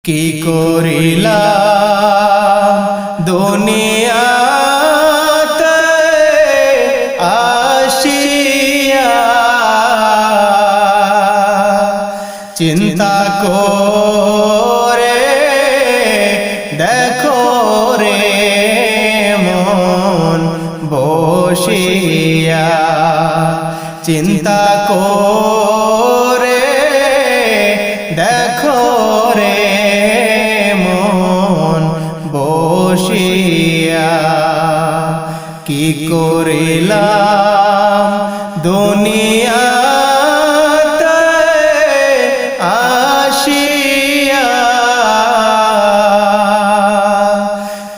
কি করিলাম দুনিয়াতে আসিয়া, চিন্তা করে দেখো রে মন বসিয়া, চিন্তা করে দেখো রে মন বসিয়া, কি করিলাম দুনিয়াতে আসিয়া,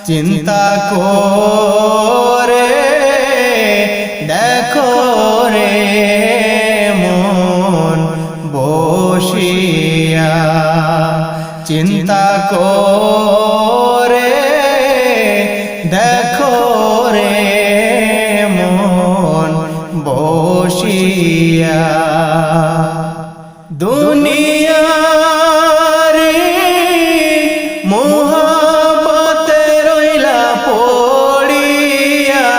চিন্তা করে দেখো রে মন বসিয়া, চিন্তা করে দেখো রে মন বসিয়া। দুনিয়ারে মোহাবতে রইলা পড়িয়া,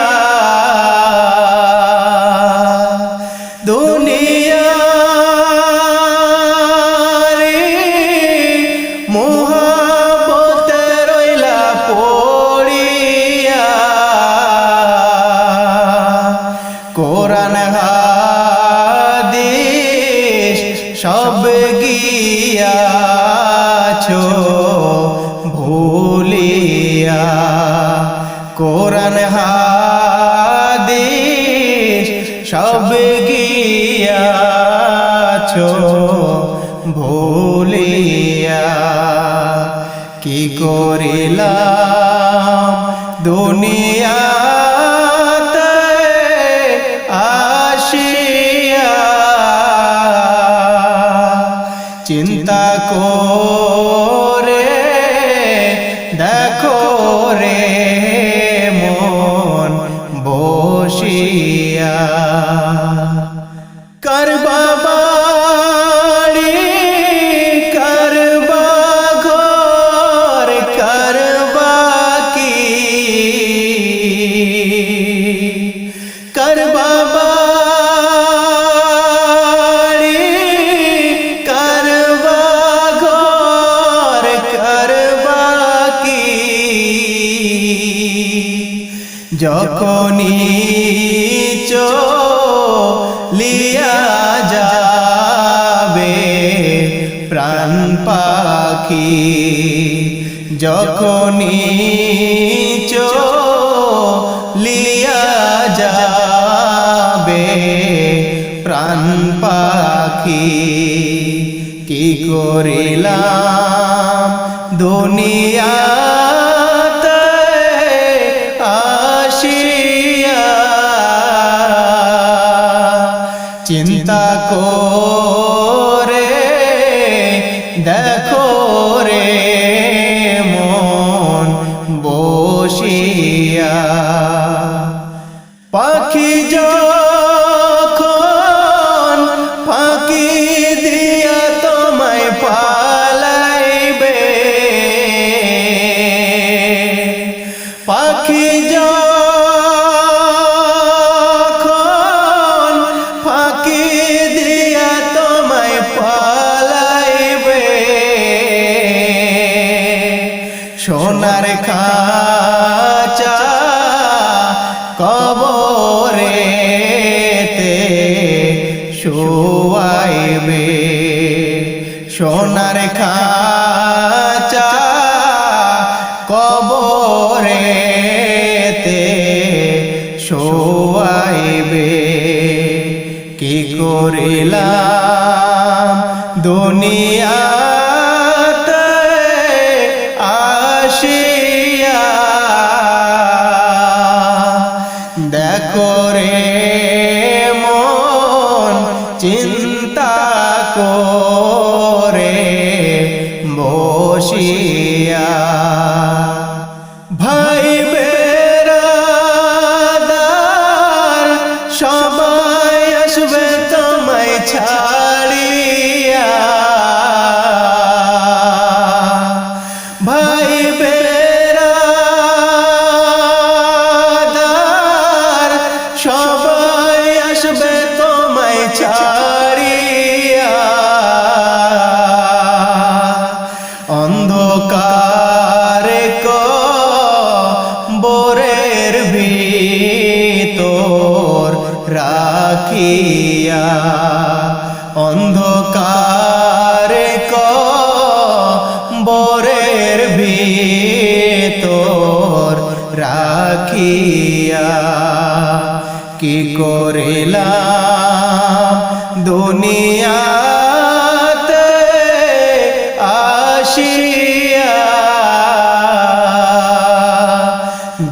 দুনিয়ারে মোহাবতে রইলা পড়িয়া, কোরআন হাদিস সব গিয়াছো ভুলিয়া, কোরআন হাদিস সব গিয়াছো ভুলিয়া, কি করিলাম দুনিয়াতে আসিয়া, চিন্তা করে দেখো রে মন বসিয়া। করবা বাড়ি করবা ঘর করবা কি, করবা বাড়ি করবা ঘর করবা কি, যখনই চলিয়া যাবে প্রাণ পাখি, যখনই চলিয়া যাবে প্রাণ পাখি, কি করিলাম দুনিয়াতে আসিয়া, চিন্তা করে দেখো রে মন বসিয়া। পাখি যখন ফাঁকি দিয়া তোমায় পালাইবে, পাখি যখন ফাঁকি দিয়া তোমায় পালাইবে, সোনার খাঁচা কবরেতে শোয়াইবে, সোনার খাঁচা কবরেতে শোয়াইবে, কি করিলাম দুনিয়াতে আসিয়া, দেখো রে মন চিন্তা করে বসিয়া। ভাই বেরাদার সবাই আসবে তোমায় ছাড়িয়া, রাখিয়া অন্ধকারে কবরের ভিতর রাখিয়া কি করিলাম দুনিয়াতে আসিয়া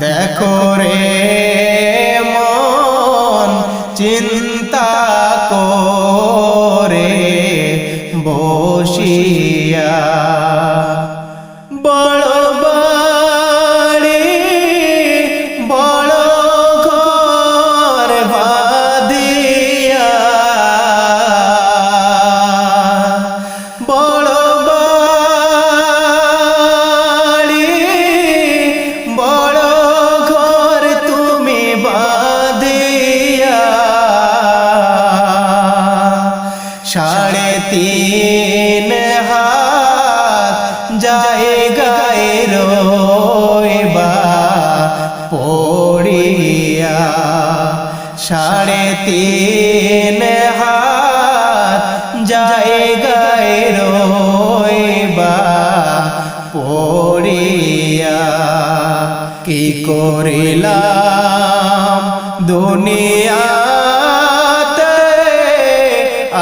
দেখো রে মন চিন্তা করে বসিয়া বড় বাড়ি বড় ঘর বাঁধিয়া বড় বাড়ি বড় ঘর তুমি বাঁধিয়া 3.5 হাত জায়গায় রইবা পড়িয়া 3.5 হাত জায়গায় রইবা পড়িয়া কি করিলাম দুনিয়াতে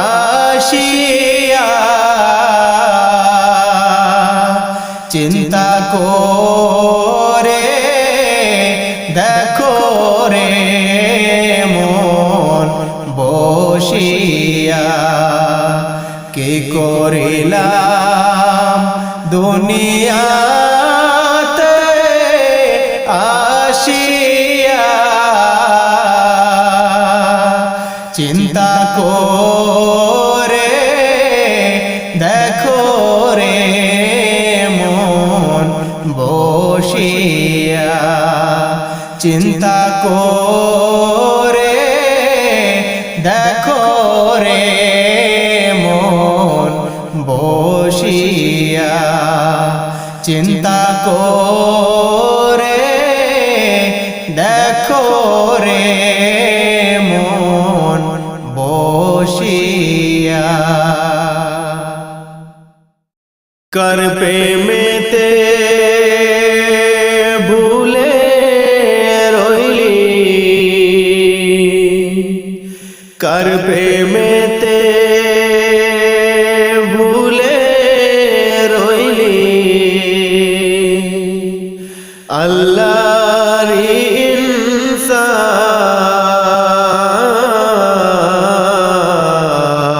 আসিয়া চিন্তা করে দেখো রে মন বসিয়া কি করিলাম দুনিয়াতে আসিয়া চিন্তা করে দেখো রে মন বসিয়া চিন্তা করে দেখো রে মন বসিয়া চিন্তা করে দেখো রে মন বসিয়া कर প্রেমেতে ভুলে রইলি कर প্রেমেতে ভুলে রইলি আল্লাহর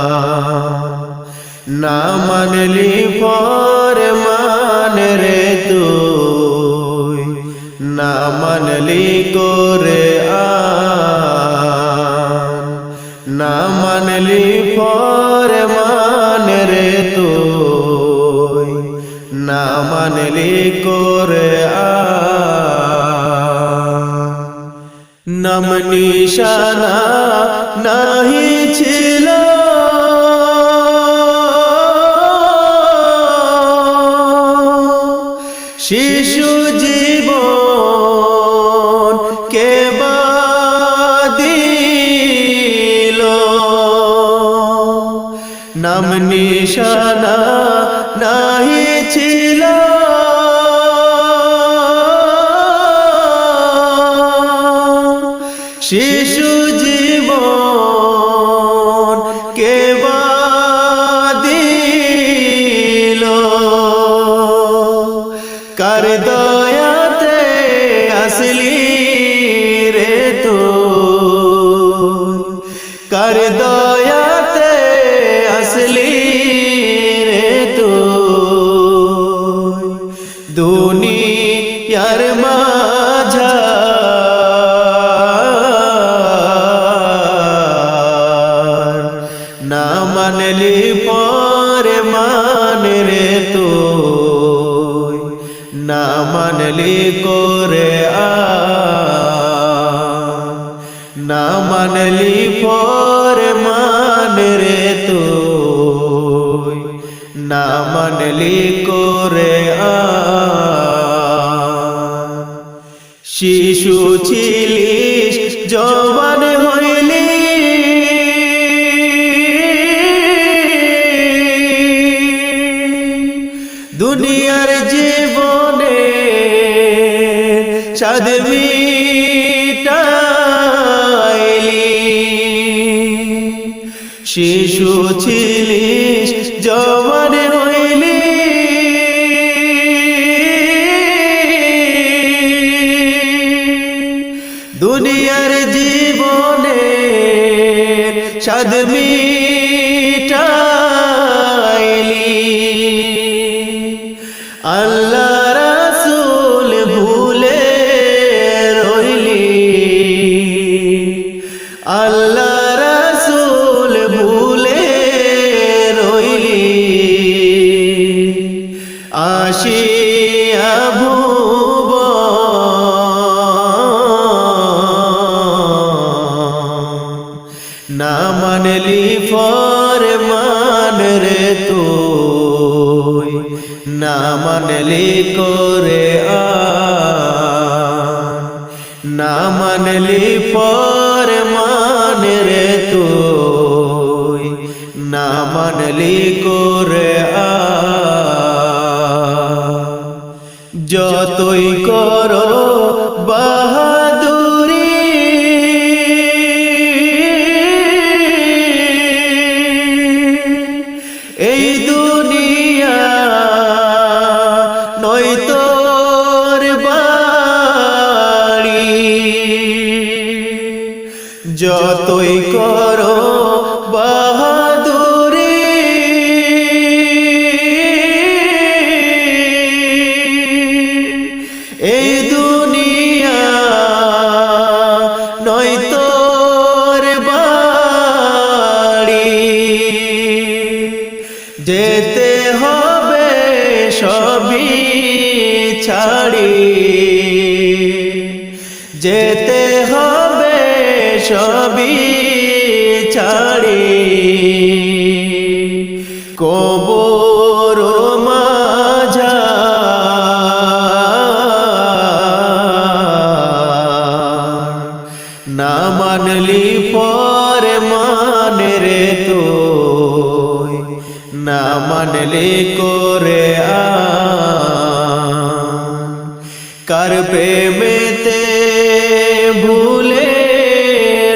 ইনসান না মানলি ফরমান রে তুই না মানলি কোরআন না মানলি ফরমান রে তুই না মানলি কোরআন নাম নিশানা নাহি ছিল শিশু জীবন কে বাদিল নাম নিশানা নাহি ছিল শিশু জীবন কে বাদিল कर दयाते असली रे तू कर दयाते असली रे तू दुनियार माझार ना मानली पर मान रे तू ना मानली कोरआन ना मानली फरमान रे तुई ना मानली कोरआन শিশু ছিলিস জওয়ান হইলি দুনিয়ার জীবনে স্বাদ মিটাইলি শিশু ছিলিস জওয়ান হইলি দুনিয়ার জীবনে স্বাদ মিটাইলি আল্লাহ রাসূল ভুলে রইলি আল্লাহ রাসূল ভুলে রইলি আসিয়া না মানলি ফরমান রে তুই না মানলি করে না মানলি ফরমান রে তুই না মানলি করে যতই করো বাহাদুরি এই দুনিয়া নয় তোর বাড়ি যতই করো বাহাদুরি এই দুনিয়া নয় তোর বাড়ি যেতে হবে সবই ছাড়ি যেতে হবে সবই ছাড়ি কবর না মানলি ফরমান রে তুই না মানলি করে কার প্রেমেতে ভুলে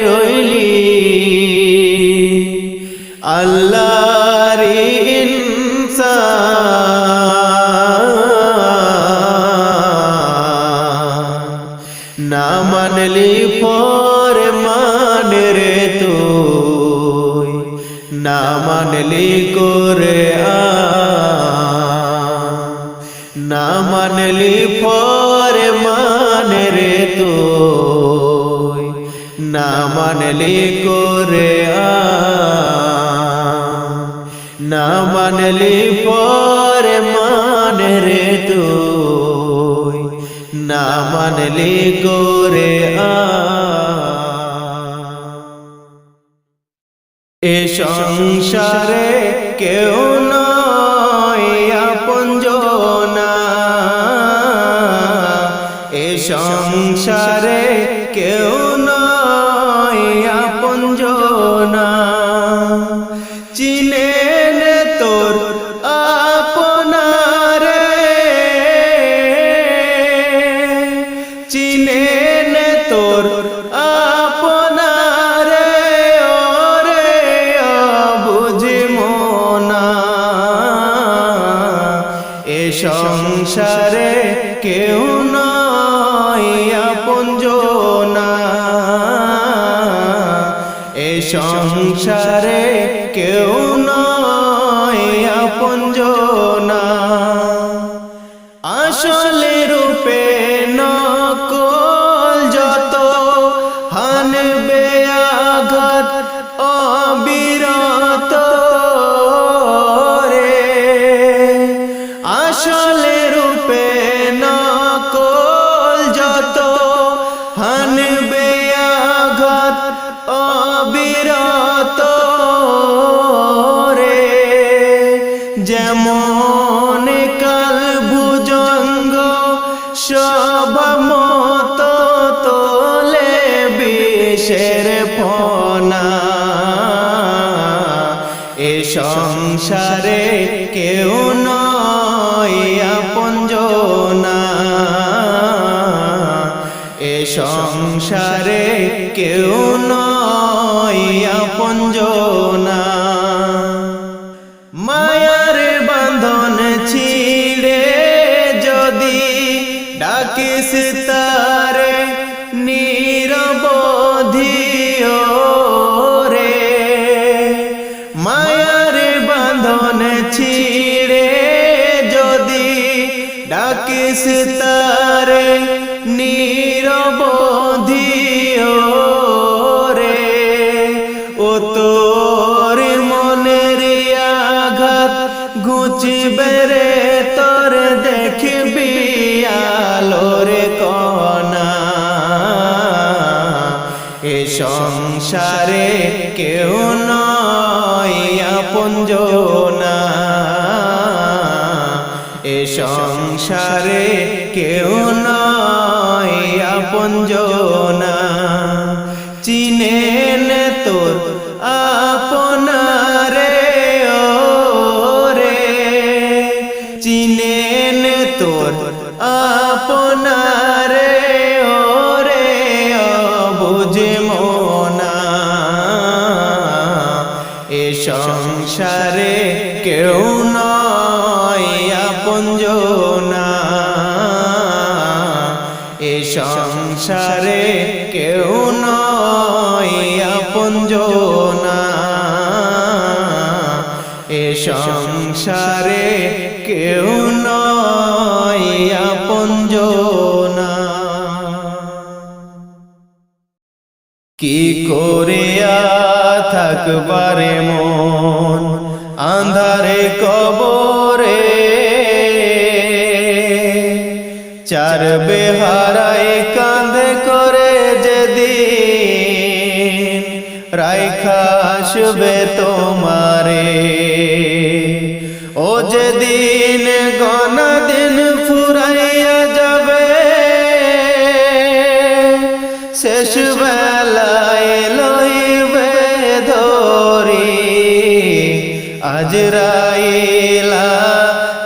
রইলি আল্লাহর ইনসান না মানলি ফরমান রে তুই না মানলি করে না মানলি ফরমান রে তুই না মানলি করে না মানলি ফরমান রে তুই না মানলি করে এ সংসারে কেউ নয় আপনজনা এ সংসারে কেউ নয় আপনজনা চিনে নে তোর আপনারে চিনে নে তোর আপনারে ওরে বুঝি মনা এ সংসারে কেউ নয় আপনজনা এ সংসারে কেউ নয় আপনজনা আসলে রূপে নকল যত হানবে আঘাত অবিরত রে আসলে রূপে নকল যত হানবে আঘাত অবিরত রে যেমন কাল ভুজঙ্গ সবমত তোলে বিষের ফনা এ সংসারে কেউ নয় সংসারে কেউ নয় আপনজনা। মায়ার বাঁধন ছিঁড়ে যদি ডাকিস তারে নিরবধি রে, মায়ার বাঁধন ছিঁড়ে যদি ডাকিস তারে নিরবধি রে, ও তোর মনের আঘাত ঘুচবে রে, তোর দেখবি আলোর কণা। এ সংসারে কেউ নয় আপনজনা, এ সংসারে কেউ নয় আপনজনা। চিনেন তোর আপনারে ও রে, চিনেন তোর আপনারে ও রে, বুঝে মনা। এ সংসারে কেউ নয় আপনজনা, এ সংসারে কেউ নয় আপনজনা, এ সংসারে কেউ নয় আপনজনা। কি করে থাকবারে মন আন্ধারে কবরে, চার বেহারায় কাঁধে করে যেদিন রাইখা আসবে তোমারে, ও যেদিন গনা দিন ফুরাইয়া যাবে, শেষ বেলায় লইবে ধরি আজরাইলা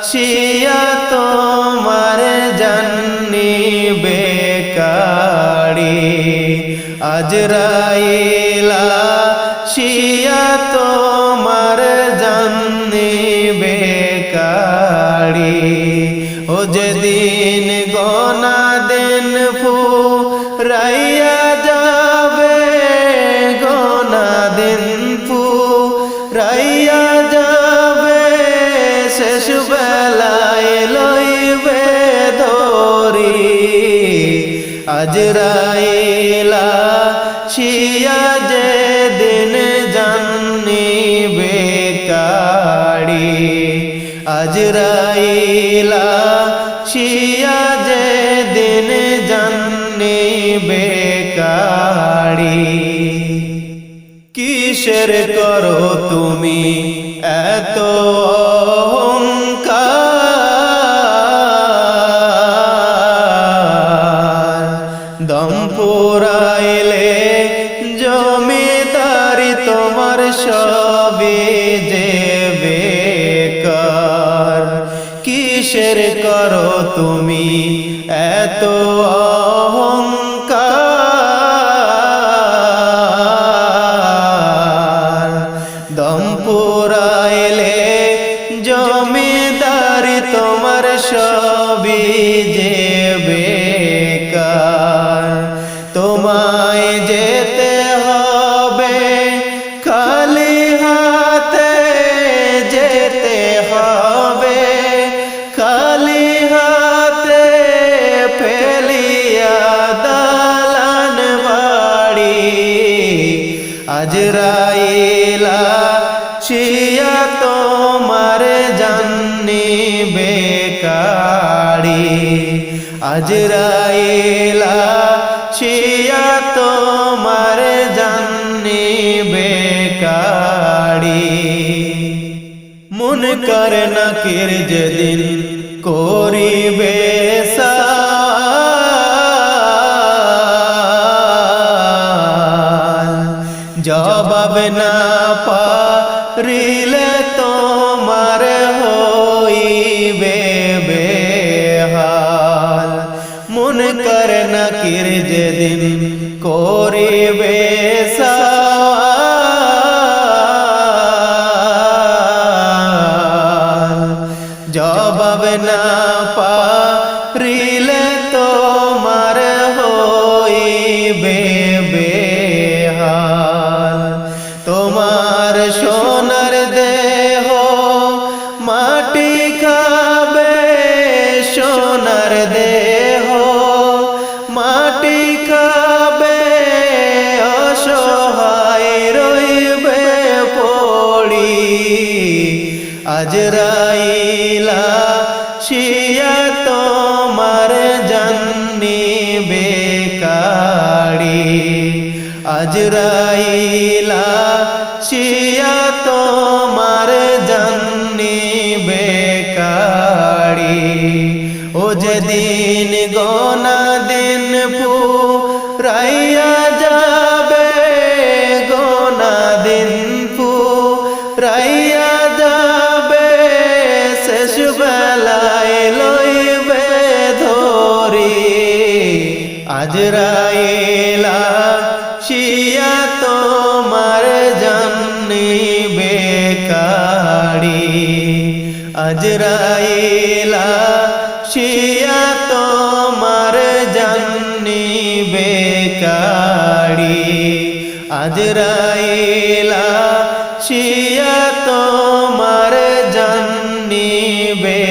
শিয়া তোমার জান্নি বেকারি, আজরাইলা শিয়া তোমার জান্নি বেকারি, ও যেদিন গনা দিন ফুরাইয়া যাবে, গনা দিন ফুরাইয়া যাবে, শেষ বেলায় লইবে ধরি আজরাইলা শিয়া যেদিন জান্নি বেকারি, আজরাইলা শিয়া যেদিন জান্নি বেকারি। কিসের করো তুমি এত অহংকার, দম পুরাইলে জমিদারি তোমার সবই যে বেকার। কিসের করো তুমি এত অহংকার, দম পুরাইলে জমিদারি তোমার সবই যে বেকার। তোমায় যেতে হবে খালি হাতে, যেতে হবে খালি হাতে, ফেলিয়া দালান বাড়ি আজরাইলা শিয়া তোমার জান্নি বেকারি, আজরাইলা শিয়া তোমার জান্নি বেকারি। মুনকার নাকির যেদিন করিবে সাল, জবাব না পারিলে তোমার হইবে বেহাল। মুনকার নাকির নাকির যেদিন করিবে সওয়াল, জবাব না পারিলে তোমার হইবে বেহাল। তোমার সোনার দেহ মাটি খাবে, সোনার দেহ মাটি খাবে, অসহায় রইবে পড়ি। আজরাইলা শিয়া তোমার জানিবে কাড়ি, আজরাইলা শিয়া তোমার জানিবে কাড়ি। ও যেদিন গোনা দিন পুরাইয়া যাবে, গোনা দিন পুরাইয়া যাবে, শেষ বেলায় লইবে ধরি। আজরাইলা শিয়া তোমার জানিবে কাড়ি, আজরাইলা শিয়া তোমার জানিবে কাড়ি, আজরাইলা শিয়া তোমার জানিবে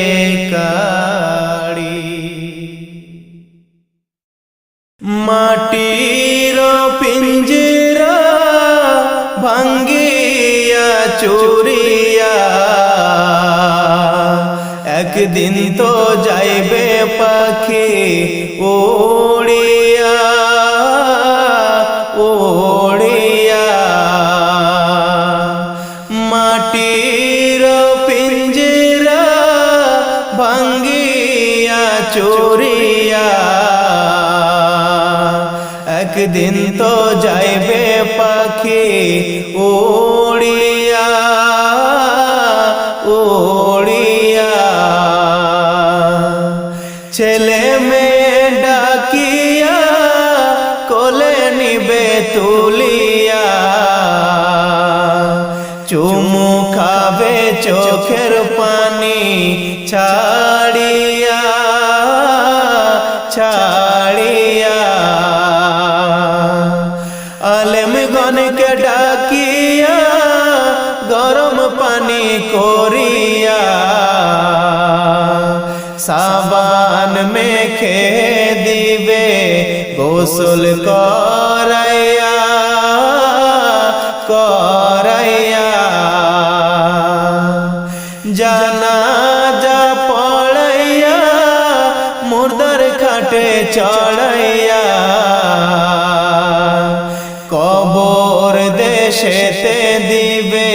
কাড়ি। মাটির পিঞ্জরা ভাঙ্গিয়া চুরিয়া, একদিন তো যাইবে পাখি উড়িয়া উড়িয়া। মাটির পিঞ্জরা ভাঙ্গিয়া চুরিয়া, একদিন তো যাইবে পাখি উড়িয়া উড়িয়া। ছেলে মেয়ে ডাকিয়া কোলে নিবে তুলিয়া, চুমু খাবে চোখের পানি ছাড়িয়া ছাড়িয়া। আলেমগণকে ডাকিয়া গরম পানি করিয়া, সাবান মেখে দিবে গোসল করাইয়া করাইয়া। জানাজা পড়াইয়া মুর্দার খাটে চড়াইয়া, কবর দেশেতে দিবে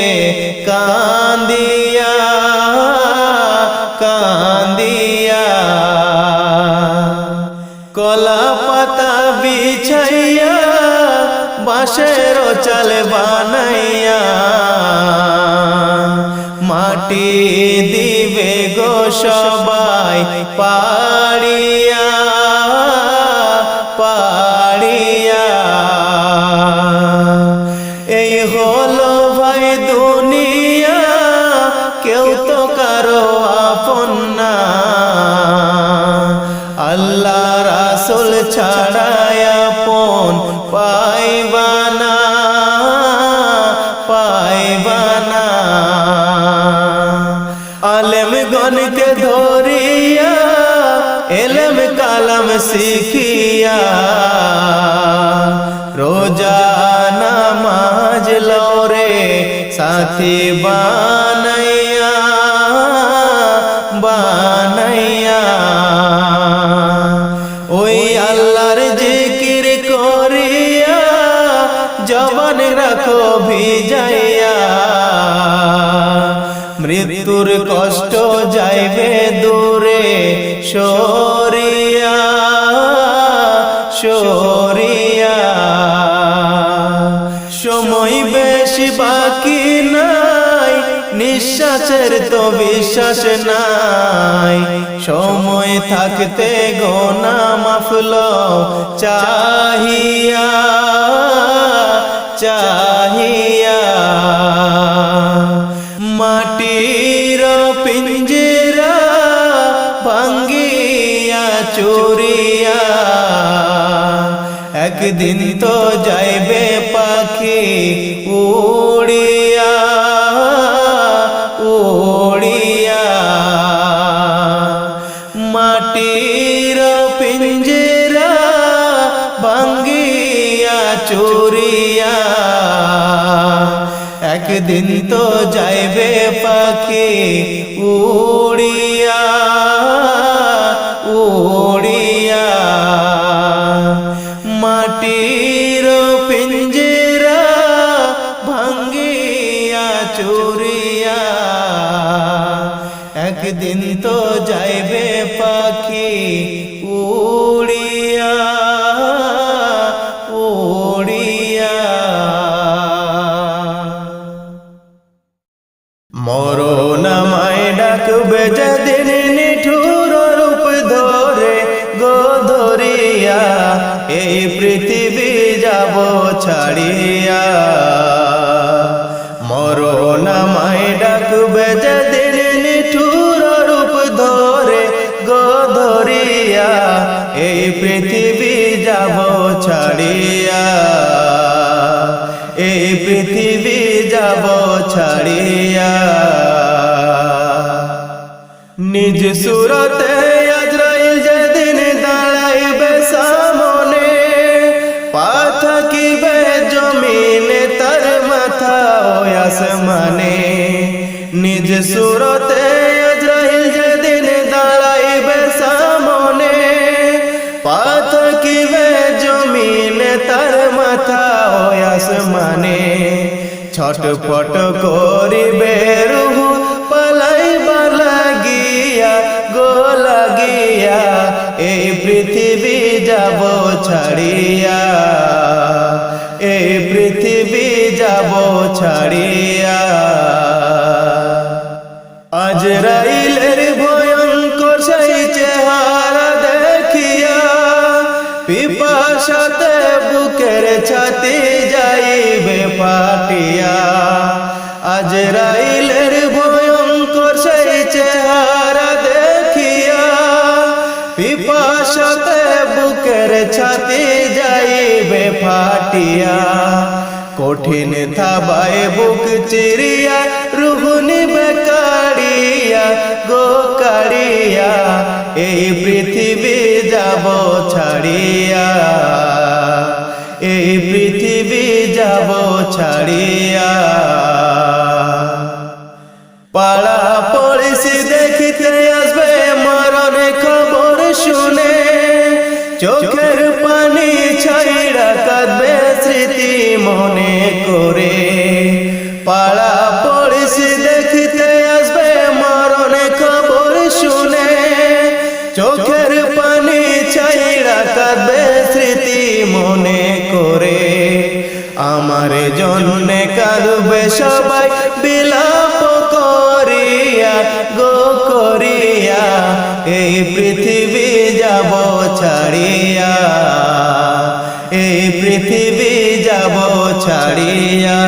কান্দিয়া কান্দিয়া। কলা পাতা বিছাইয়া বাঁশের চাল বানাইয়া, মাটি দিবে গো সবাই পাড়িয়া পাড়িয়া। এই হলো ভাই দুনিয়া, কেউ তো কারো আপন না। আল্লাহ রাসূল ছাড়া আপন পাইবানা পাইবানা। আলেমগণকে ধরিয়া এলেম কালাম শিখিয়া, রোজা নামাজ লরে সাথী বানাইয়া বানাইয়া। ওই আল্লাহর জিকির করিয়া জবান রাখো ভিজাইয়া, মৃত্যুর কষ্ট যাইবে দূরে সরিয়া সরিয়া। সময় বেশি বাকি নাই, নিঃশ্বাস বিশ্বাসের তো বিশ্বাস নাই, সময় থাকতে গোনা মাফল চাহিয়া চাহিয়া। মাটির পিঞ্জরা ভাঙ্গিয়া চুরিয়া, একদিন তো যাইবে পাখি উড়িয়া উড়িয়া। মাটির পিঞ্জরা ভাঙ্গিয়া চুরিয়া, একদিন তো যাইবে পাখি উড়িয়া উড়িয়া। মাটির পিঞ্জরা ভাঙ্গিয়া চুরিয়া, একদিন তো যাইবে পাখি উড়িয়া উড়িয়া। মরণ আমায় ডাকবে যেদিন নিঠুর রূপ ধরে গো ধরিয়া, এই পৃথিবী যাব ছাড়িয়া। মরণ আমায় ডাকবে যেদিন নিঠুর রূপ ধরে গো ধরিয়া, এই পৃথিবী যাব ছাড়িয়া এই পৃথিবী যাব ছাড়িয়া। নিজ সুরতে আজরাইল যেদিন দাঁড়াইবে সামনে, পা থাকিবে জমিনে তার মাথা ও আসমানে। নিজ সুরতে আজরাইল যেদিন দাঁড়াইবে সামনে, পা থাকিবে জমিনে তার মাথা ও আসমানে। ছটফট করিবে রূহ পালাইবা লাগিয়া গো লাগিয়া, এই পৃথিবী যাব ছাড়িয়া এই পৃথিবী যাব ছাড়িয়া। আজরাইলের ভয়ঙ্কর সেই চেহারা দেখিয়া, পিপাসাতে বুকের ছাতি যাইবে ফাটিয়া। আজরাইলের ভয়ঙ্কর সেই চেহারা দেখিয়া, পিপাসাতে বুকের ছাতি যাইবে ফাটিয়া। কঠিন থাবায় বুক চিরিয়া, রূহ নিবে কাড়িয়া গো কাড়িয়া, এই পৃথিবী যাব ছাড়িয়া এই পৃথিবী যাব ছাড়িয়া। পাড়া পড়শি দেখিতে আসবে মরণে খবর শুনে, চোখের পানি ছাইড়া কাঁদবে স্মৃতি মনে করে। পাড়া পড়শি দেখিতে আসবে মরণে খবর শুনে, চোখের পানি ছাইড়া কাঁদবে স্মৃতি মনে করে। আমার জন্যে কাঁদবে সবাই বিলাপ করিয়া গো করিয়া, এই পৃথিবী যাব ছাড়িয়া এই পৃথিবী যাব ছাড়িয়া।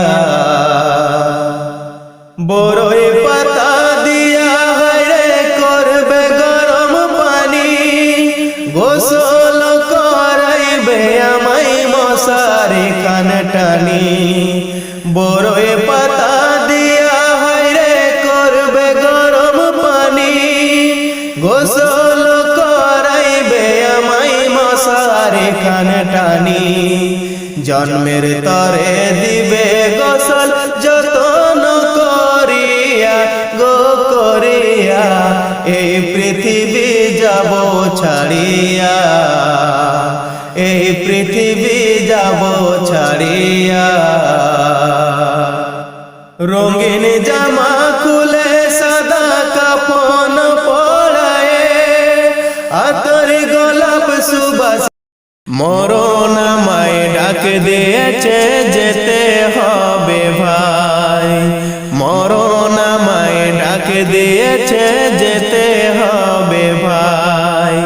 বড়ই পাতা দিয়া হায়রে করবে গরম পানি, গোসল করাইবে আমায় মশারি কান টানি। বড়ই পাতা দিয়া হায়রে করবে গরম পানি, গোসল করাইবে আমায় মশারি কান টানি। জন্মের তরে দিবে গোসল যতন করিয়া গো করিয়া, এই পৃথিবী যাব ছাড়িয়া এই পৃথিবী যাব ছাড়িয়া। রঙিন জামা খুলে সাদা কাফন পরায়ে, আতর গোলাপ সুবাস মরণ আমায় ডাক দিয়েছে যেতে হবে ভাই। মরণ আমায় দিয়েছে যেতে হবে ভাই।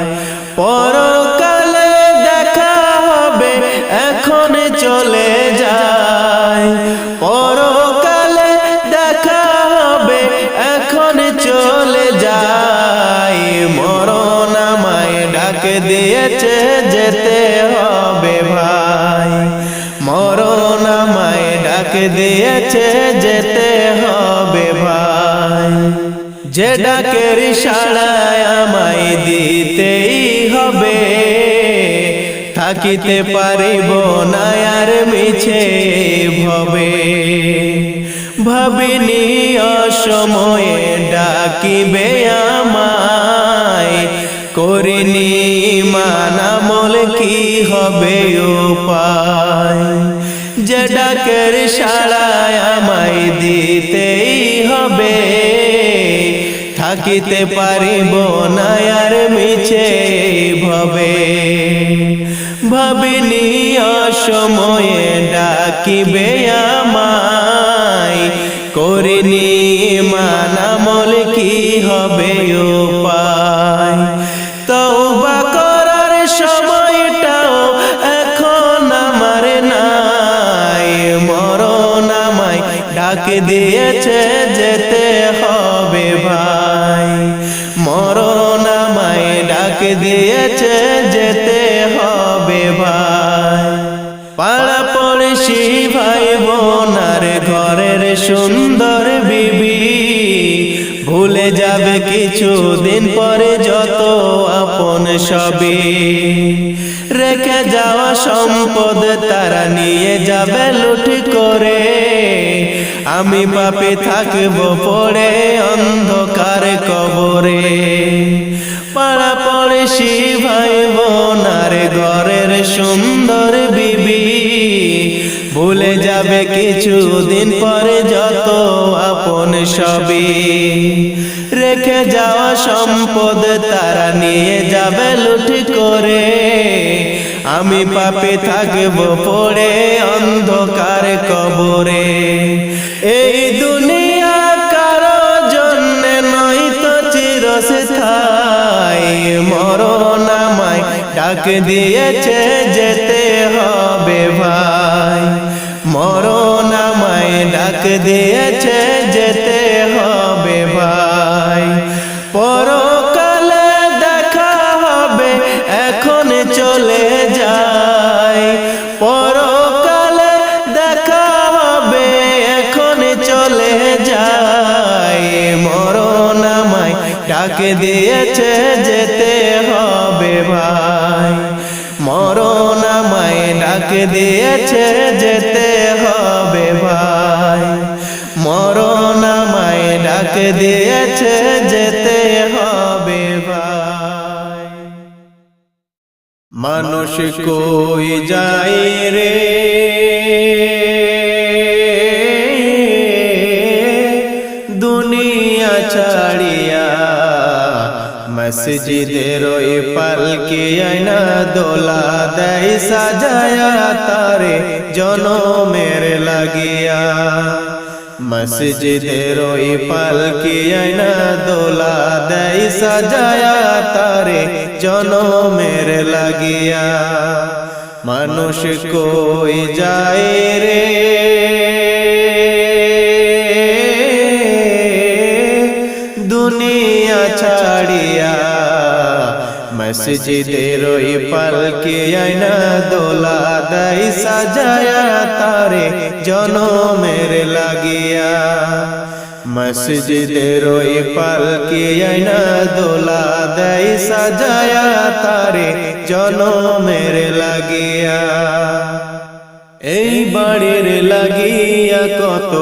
পরকালে দেখা হবে এখন চলে যায়, পরকালে দেখা হবে এখন চলে যায়। মরণ আমায় ডাক দিয়েছে যেতে হবে ভাই, মরণ আমায় ডাক দিয়েছে যেতে হবে ভাই। যে ডাকের সাড়ায় আমায় দিতেই হবে, থাকিতে পারিব না আর মিছে ভবে। ভাবিনি অসময়ে ডাকিবে আমায়, করিনি ঈমান আমল কি হবে উপায়। যে ডাকের সাড়ায় আমায় দিতেই হবে, থাকিতে পারিব না আর মিছে ভবে। ভাবিনি অসময়ে ডাকিবে আমায়, করিনি ঈমান আমল কি হবে উপায়। তওবা করার সময়টাও এখন আমার নাই, মরণ আমায় ডাক দিয়েছে যেতে হবে ভাই, মরণ আমায় ডাক দিয়েছে যেতে হবে ভাই। পাড়া পড়শি ভাই বোনার ঘরের সুন্দর বিবি, ভুলে যাবে কিছুদিন পরে যত আপন সবই। রেখে যাওয়া সম্পদ তারা নিয়ে যাবে লুট করে, আমি পাপে থাকব পড়ে অন্ধকার কবরে। পাড়া পড়শি ভাই বোনার ঘরের সুন্দর বিবি, ভুলে যাবে কিছুদিন পরে যত আপন সবই। রেখে যাওয়া সম্পদ তারা নিয়ে যাবে লুট করে, আমি পাপে থাকব পড়ে অন্ধকার কবরে। এই দুনিয়া কারো জন্য নয় তো চিরস্থায়ী, মরণ আমায় ডাক দিয়েছে যেতে হবে ভাই, মরণ আমায় ডাক দিয়েছে যেতে হবে ভাই। পরকালে দেখা হবে এখন চলে যায়, পরকালে দেখা হবে এখন চলে যায়। মরণ আমায় ডাক দিয়েছে যেতে হবে ভাই, মরণ আমায় ডাক দিয়েছে যেতে হবে ভাই, মরণ আমায় ডাক দিয়েছে যেতে হবে ভাই। মানুষ কই যায় রে দুনিয়া ছাড়িয়া, মসজিদের ওই পালকি আয়না দোলা দেয় সাজায়া তারে জনমের লাগিয়া। মসজিদের ওই পালকি আয়না দোলা দেয় সাজায়া তারে জনমের লাগিয়া। মানুষ কই যায় রে দুনিয়া ছাড়িয়া, মসজিদের ওই পালকি আয়না দোলা দেয় সাজায়া তারে জনমের লাগিয়া। মসজিদের ওই পালকি আয়না দোলা দেয় সাজায়া তারে জনমের লাগিয়া। এই বাড়ির লাগিয়া কত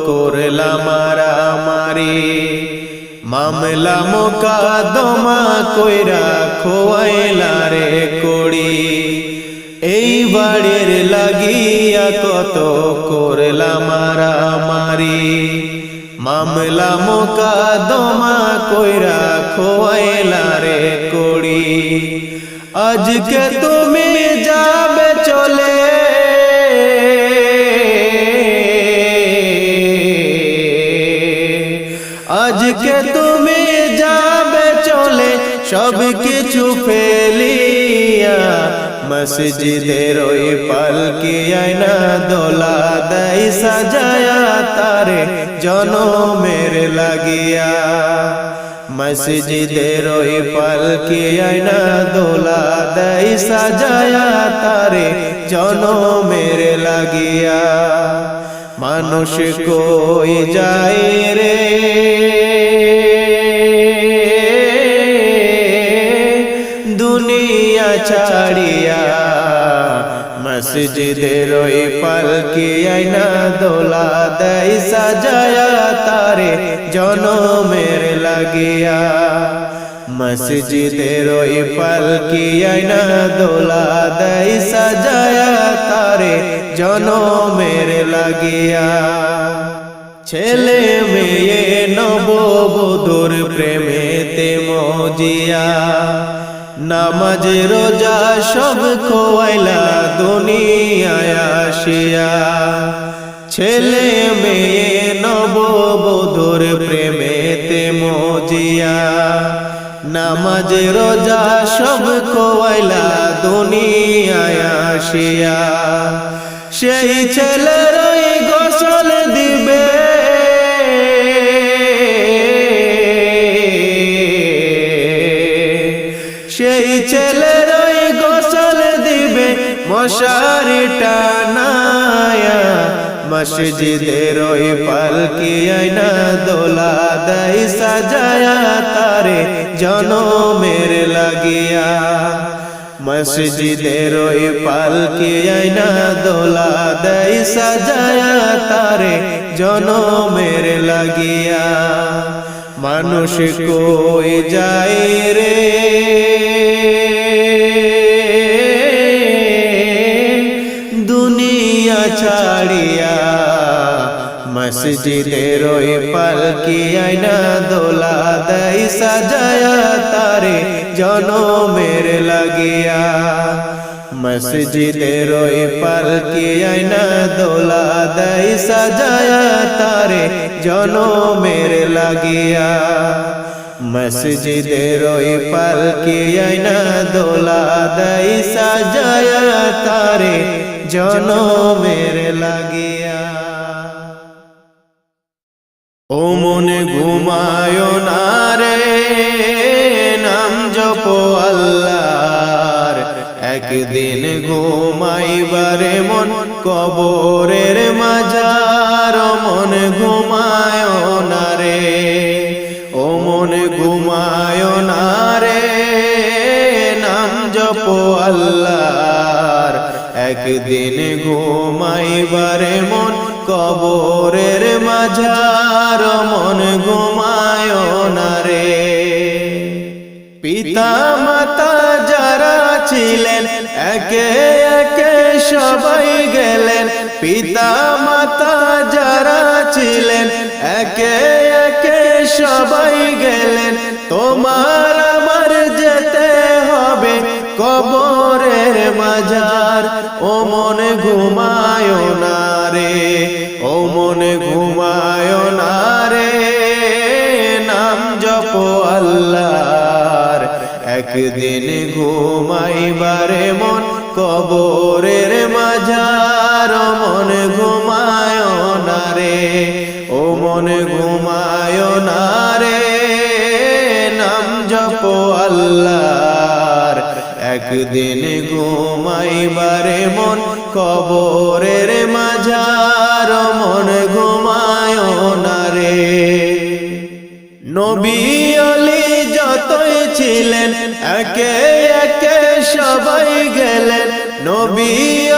করলাম মারামারি, মামলা মোকদ্দমা কইরা খোয়াইলা রে কড়ি। এই বাড়ির লাগিয়া কত করলাম মারামারি, মামলা মোকদ্দমা কইরা খোয়াইলা রে কড়ি। আজকে তুমি যাবে চলে, আজকে আজকে তুমি যাবে চলে সব কিছু ফেলিয়া, মসজিদের ওই পালকি আয়না দোলা দেয় সাজায়া তারে জনমের লাগিয়া। মসজিদের ওই পালকি আয়না দোলা দেয় সাজায়া তারে জনমের লাগিয়া। মানুষ কই যায় রে দুনিয়া ছাড়িয়া, মসজিদের ওই পালকি আয়না দোলা দেয় সাজায়া তারে জনমের লাগিয়া। মসজিদের ওই পালকি আয়না দোলা দেয় সাজায়া তারে জনমের লাগিয়া। ছেলে মেয়ে নববধূর প্রেমেতে মজিয়া, নামাজ রোজা সব খোয়াইলা দুনিয়ায় আসিয়া। ছেলে মেয়ে নববধূর প্রেমেতে মজিয়া, নামাজ রোজা সব খোয়াইলা দুনিয়ায় আসিয়া। সেই ছেলেরই গোসল দিবে সেই ছেলেরই গোসল দিবে মশারি টানায়া। মসজিদের ওই পালকি আয়না দোলা দেয় সাজায়া তারে জনমের লাগিয়া। মসজিদের ওই পালকি আয়না দোলা দেয় সাজায়া তারে জনমের লাগিয়া। মানুষ কই যায় রে দুনিয়া ছাড়িয়া, মসজিদের ওই পালকি আয়না দোলা দেয় সাজায়া তারে জনমের লাগিয়া। মসজিদের ওই পালকি আয়না দোলা দেয় সাজায়া তারে জনমের লাগিয়া। মসজিদের ওই পালকি আয়না দোলা দেয় সাজায়া তারে জনমের লাগিয়া। ও মনে ঘুমায় না রে নাম জপো আল্লাহর, একদিন ঘুমাইবারে মন কবরের মাঝার। মন ঘুমায় না রে ও মন ঘুমায় না রে নাম জপো আল্লাহর, একদিন ঘুমাইবারে মন কবরের মাঝার। মন ঘুমায় না রে। পিতা মাতা যারা ছিলেন একে একে সবাই গেলেন। পিতা মাতা যারা ছিলেন একে একে সবাই গেলেন। তোমার আমার যেতে হবে কবরের মাঝার। ও মন ঘুমায় না রে ও মন ঘুমায় না রে নাম জপো আল্লাহর, একদিন ঘুমাইবারে মন কবরের মাঝার। মন ঘুমায় না রে ও মন ঘুমায় না রে নাম জপো আল্লাহর, একদিন ঘুমাইবারে মন কবরের মাঝার। মন ঘুমায় না রে। নবী আলী যতই ছিলেন একে একে সবাই গেলেন। নবী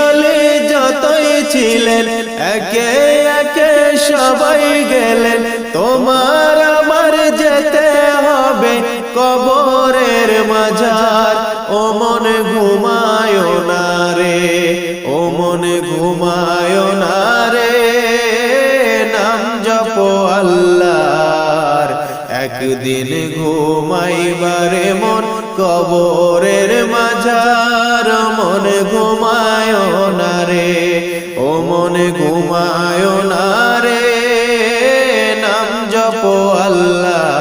আলী যতই ছিলেন একে একে সবাই গেলেন। তোমার আমার যেতে হবে কবরের মাঝার। ও মন ঘুমায় না রে ও মন ঘুমায় না রে নাম জপো আল্লাহর, একদিন ঘুমাইবারে মন কবরের মাঝার। মন ঘুমায় না রে ও মন ঘুমায় না রে নাম জপো আল্লাহ,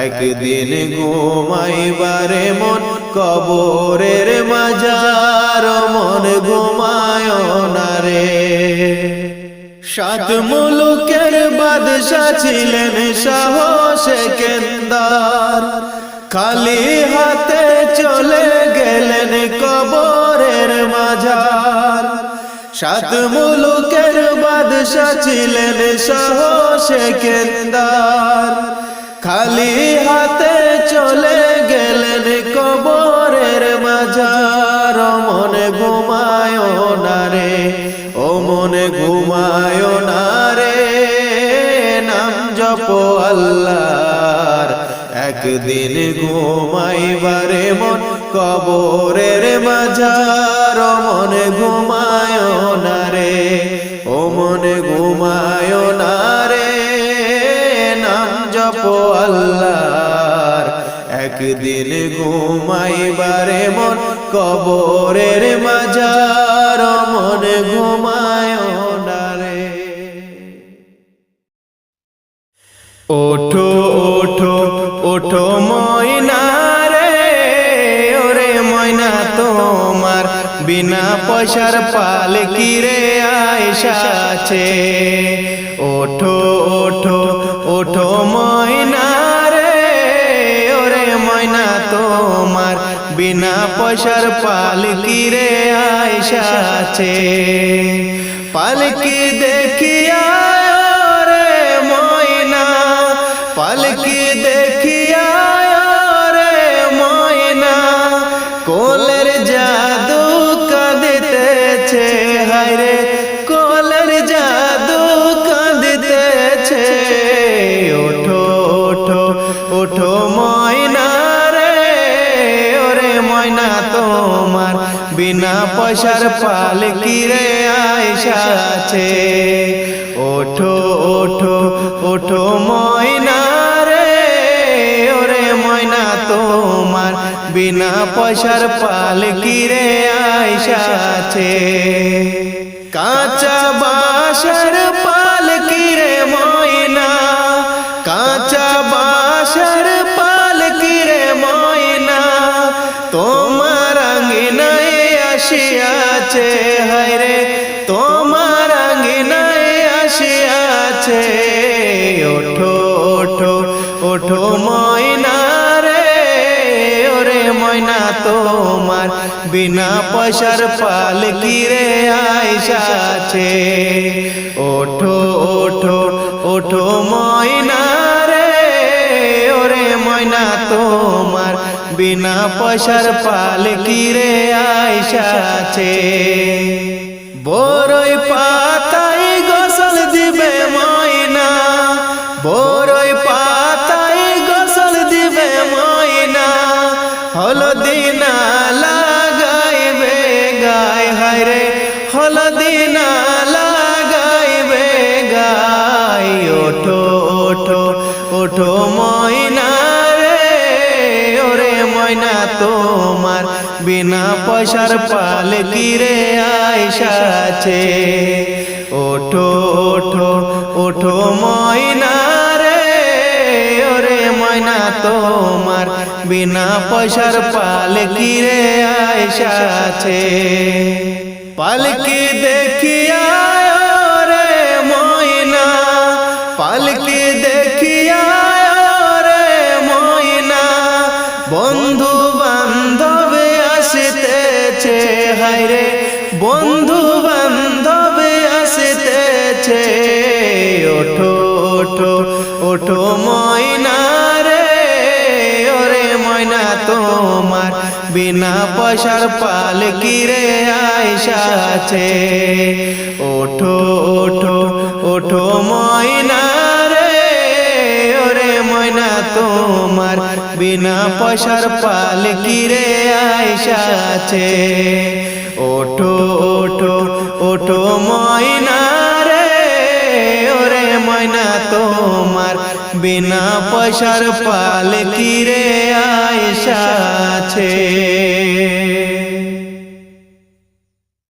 একদিন ঘুমাইবারে মন কবরের মাজার মন ঘুমায় না রে। সাত মুলুকের বাদশা ছিলেন শাহ সেকেন্দার, খালি হাতে চলে গেলেন কবরের মাজার। সাত মুলুকের বাদশা ছিলেন শাহ সেকেন্দার, খালি হাতে চলে গেলেন কবরের মাজার। মন ঘুমায় না রে, ও মনে ঘুমায় না রে, নাম জপ আল্লাহর। একদিন ঘুমাইবারে মন কবরের মাজার মনে ঘুমায় না রে, ও মনে ঘুমায় না রে, নাম জপ আল্লাহর। একদিন ঘুমাইবারে মন কবরের মাজার মনে ঘুমায় না রে। ওঠো ওঠো ওঠো ময়না রে, ওরে ময়না তোমার বিনা পয়সার পালকি রে আইসাছে। ওঠো ওঠো ওঠো ময়না রে, ওরে ময়না তোমার বিনা পয়সার পালকি রে আইসাছে। পালকি দেখিয়া রে ময়না, পালকি দেখিয়া রে ময়না, কোলের জাদু কাঁদিতেছে হায়রে, কোলের জাদু কাঁদিতেছে। ওঠো ওঠো ওঠো ময়না রে, ওরে ময়না তোমার বিনা পয়সার পালকি রে আইসাছে। ওঠো ওঠো ওঠো ময়না রে, ওরে ময়না তোমার বিনা পয়সার পালকি রে আইসাছে। কাঁচা বাঁশের পালকি রে ময়না, কাঁচা বাঁশের পালকি রে ময়না, তোমার আঙ্গিনায় আসিয়াছে হায়রে, তোমার আঙ্গিনায় আসিয়াছে। ওঠো ওঠো ওঠো ময়না রে, ওরে ময়না তোমার বিনা পয়সার পালকি রে আইসাছে। ওঠো ওঠো ওঠো ময়না রে, ওরে ময়না তোমার বিনা পয়সার পালকি রে আইসাছে। বড়ই পাতায় গোসল দিবে ময়না, বড়ই পাতায় গোসল দিবে ময়না, হলদি না লাগাইবে গায় হায়রে, হলদি না লাগাইবে গায়। ওঠো ওঠো ওঠো ময়না রে, ওরে ময়না তোমার বিনা পয়সার পালকি রে আইসাছে। ওঠো ওঠো ওঠো ময়না রে, ওরে ময়না তোমার বিনা পয়সার পালকি রে আইসাছে। পালকি দেখিয়া রে ময়না, পালকি দেখিয়া রে ময়না, বন্ধু বান্ধব আসিতেছে হায়রে, বন্ধু বান্ধব আসিতেছে। ওঠো ওঠো ওঠো ময়না রে, ওরে ময়না তোমার বিনা পয়সার পালকি রে আইসাছে। ওঠো ওঠো ওঠো ময়না রে, ওরে ময়না তোমার বিনা পয়সার পালকি রে আইসাছে। ওঠো ওঠো ওঠো ময়না রে, ওরে ময়না তোমার বিনা পয়সার পালকি রে আইসাছে।